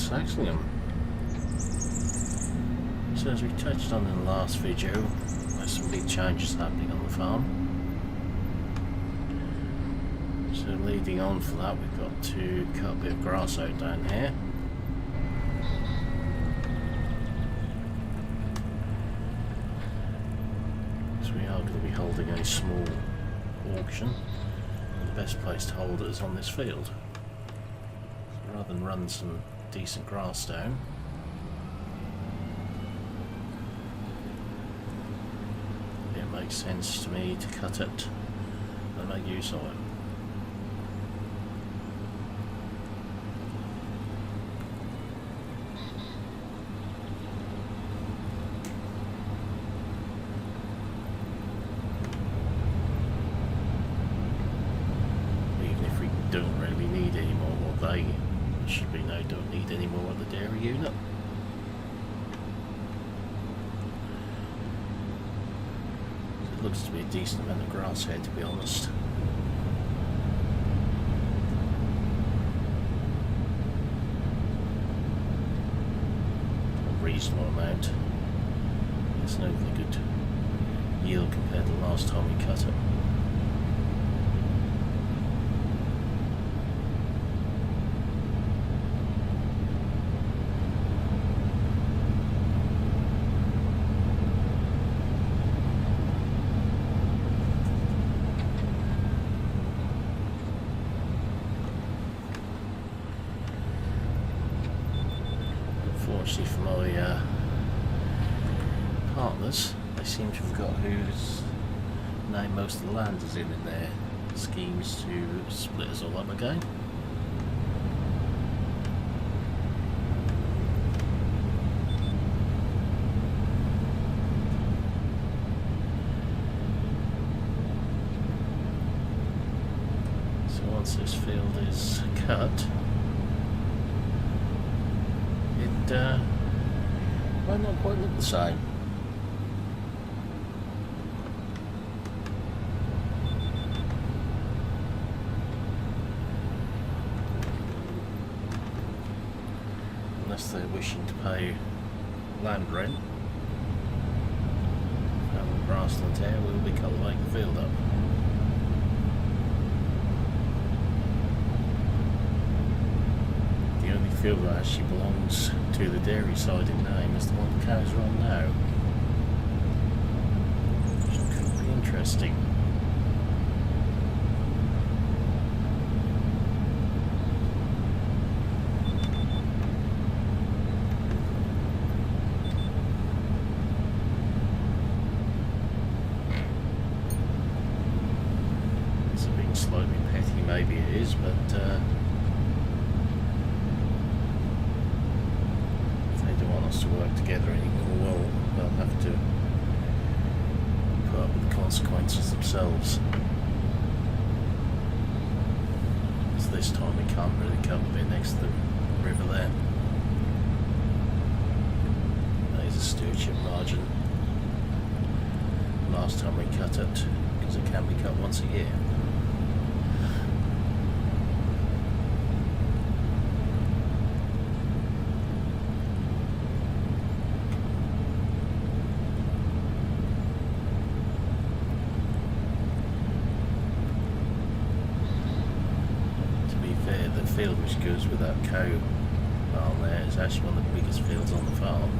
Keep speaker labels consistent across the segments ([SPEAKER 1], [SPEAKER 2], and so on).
[SPEAKER 1] Saxlingham. So as we touched on in the last video, there's some big changes happening on the farm. So leading on for that, we've got to cut a bit of grass out down here. So we are going to be holding a small auction. And the best place to hold it is on this field. So rather than run some decent grass down, it makes sense to me to cut it and make use of it. Even if we don't really need any more, well, they should be no, don't need any more of the dairy unit. It looks to be a decent amount of grass here, to be honest. A reasonable amount. It's no really good yield compared to the last time we cut it. Unfortunately for my partners, they seem to have got whose name most of the land is in their schemes to split us all up again. So once this field is cut, might not quite look the same. Unless they're wishing to pay land rent, and the grassland here will be cultivating the field up. The only field that actually belongs to the dairy side in name is the one the cows are on now, which could be interesting. Is it being slightly petty? Maybe it is, but to work together anymore, well, they'll have to put up with the consequences themselves. Because this time we can't really cut a bit next to the river there. There's a stewardship margin. Last time we cut it, because it can be cut once a year. The field which goes with that cow barn there is actually one of the biggest fields on the farm.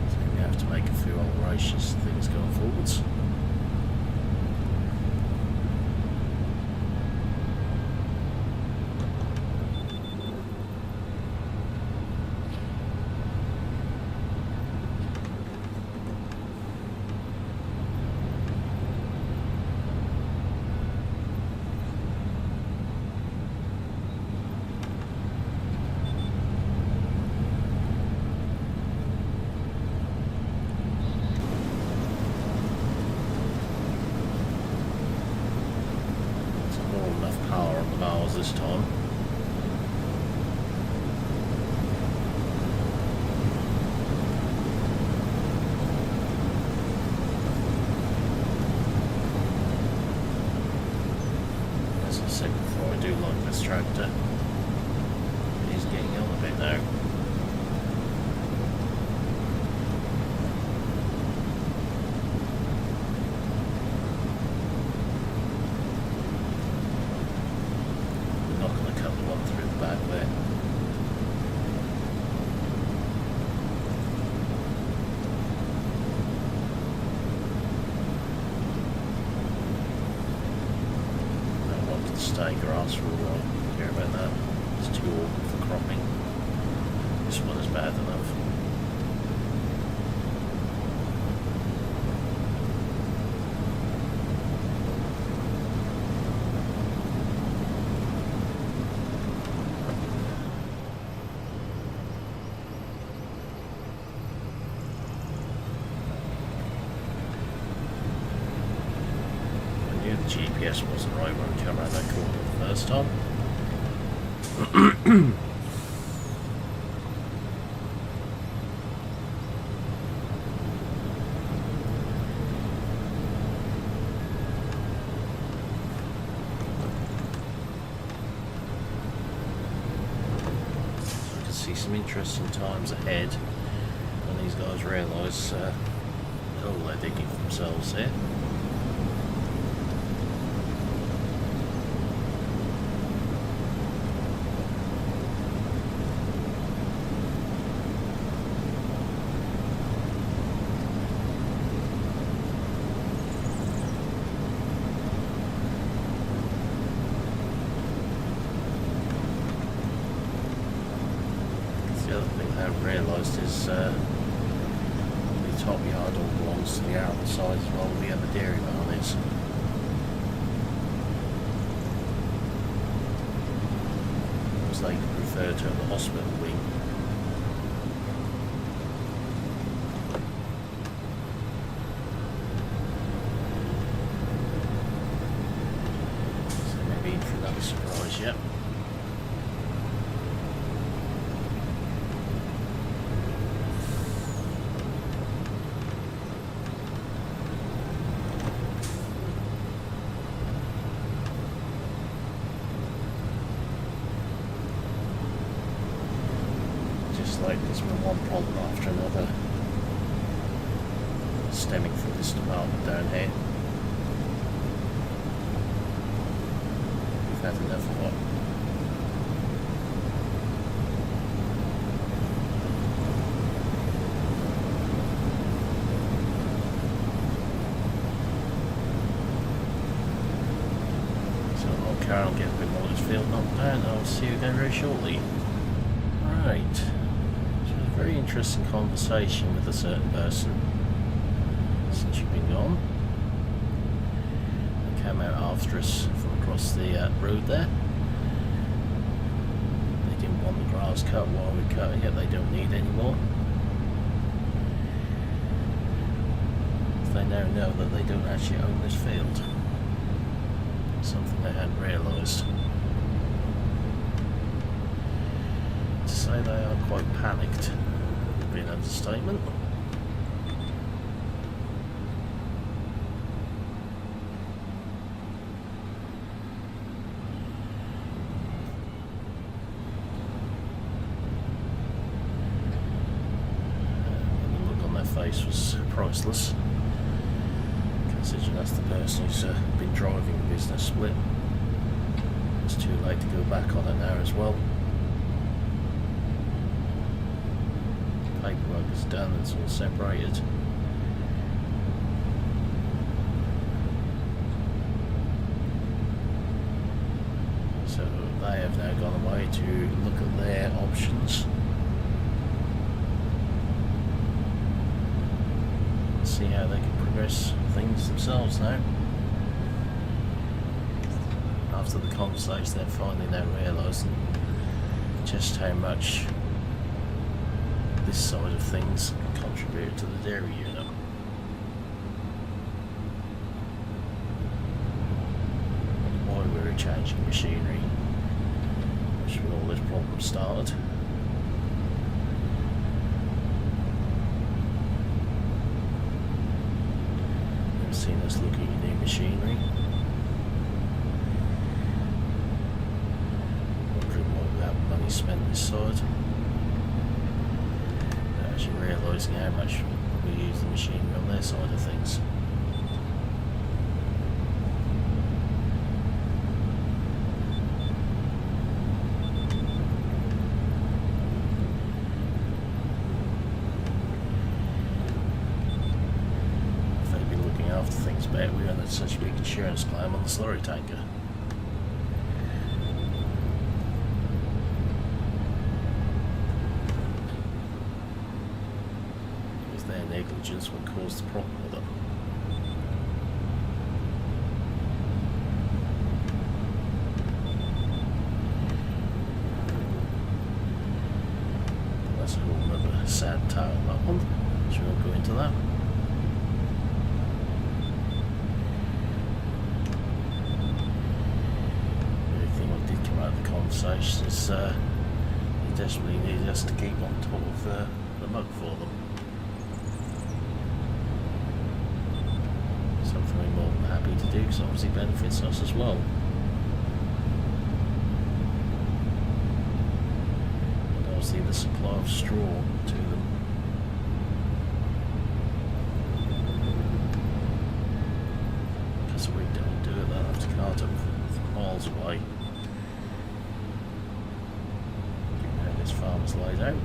[SPEAKER 1] So we have to make a few alterations to things going forwards. This time. I do like this tractor. It is getting on a bit now. We're not going to cut the one through the back there. Stay grass for a while. Care about that. It's too awkward for cropping. This one is bad enough. GPS wasn't right when we came around that corner the first time. So I can see some interesting times ahead when these guys realise they're digging for themselves here. Realised is the top yard all belongs to the Aorus side as well, where the dairy barn is. As they refer to the hospital wing. So maybe in for another surprise, yep. Like there's been one problem after another stemming from this department down here. We've had enough of it. So I'll Carraro get a bit more of this field knocked down and I'll see you again very shortly. Right. Very interesting conversation with a certain person since you've been gone. They came out after us from across the road there. They didn't want the grass cut while we were cutting it, they don't need any more. They now know that they don't actually own this field. Something they hadn't realised. To say they are quite panicked would be an understatement. And the look on their face was priceless, considering that's the person who's been driving the business split. It's too late to go back on it now as well. Paperwork is done, it's all separated. So they have now gone away to look at their options. See how they can progress things themselves now. After the conversation, they're finally now realising just how much this side of things contribute to the dairy unit. Why we were changing machinery, which when all this problem started. Seen us looking at new machinery. spent this side. Actually realising how much we use the machinery on their side of things. If they'd be looking after things better, we wouldn't have such a big insurance claim on the slurry tanker. Negligence would cause the problem with them. That's a whole other sad tale, that one. So we won't go into that. The only thing that did come out of the conversation is he desperately needed us to keep on top of the mug for them. Something we're more than happy to do because it obviously benefits us as well. And obviously the supply of straw to them. Because if we don't do it, they'll have to cart them from miles away. Given how this farm is laid out.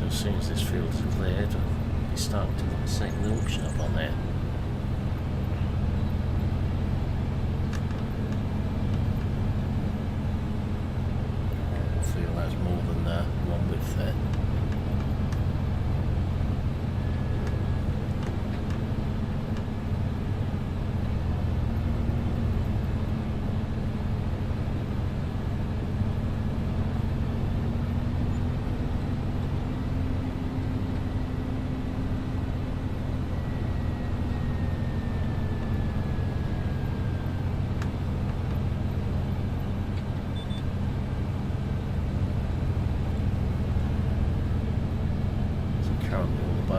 [SPEAKER 1] As soon as this field is cleared, we'll be starting to set the auction up on there. The field has more than one width there.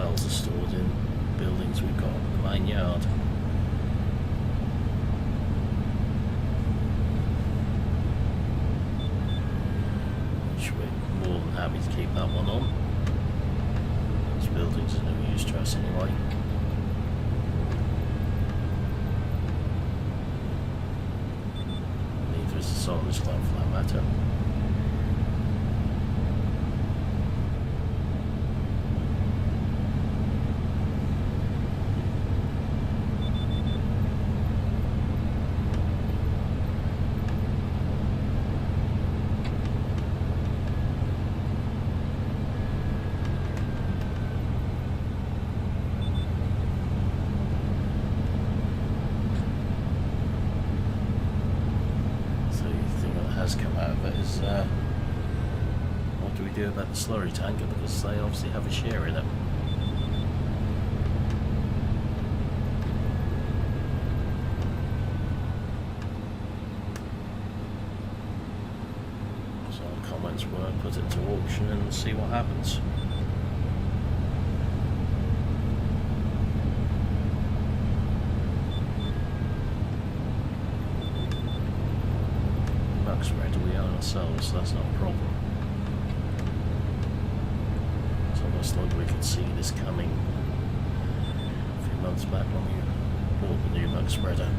[SPEAKER 1] Are stored in buildings we've got in the main yard. Which we're more than happy to keep that one on. Those buildings are no use to us anyway. Neither is the silage plant for that matter. Come out of it is what do we do about the slurry tanker, because they obviously have a share in it. So our comments were put it to auction and see what happens. Spreader we own ourselves, so that's not a problem. It's almost like we could see this coming a few months back when we bought the new mug spreader.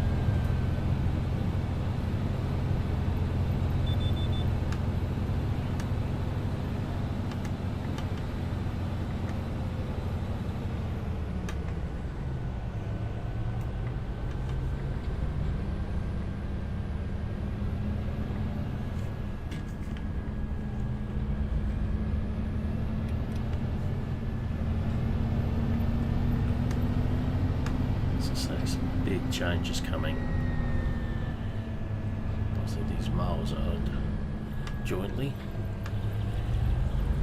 [SPEAKER 1] Big changes coming. Obviously these mows are owned jointly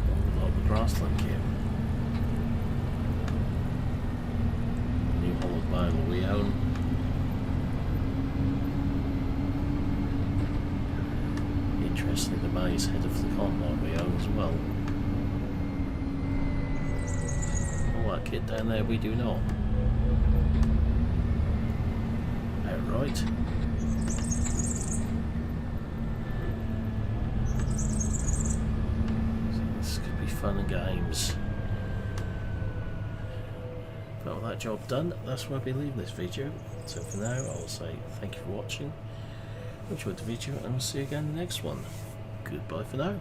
[SPEAKER 1] with a lot of the grassland kit. The new hollowed baler we own. Interestingly, the maze head of the combine we own as well. that kit down there, we do not. Outright. So this could be fun and games. But with that job done, that's where we leave this video. So for now, I'll say thank you for watching. Enjoyed the video, and we'll see you again in the next one. Goodbye for now.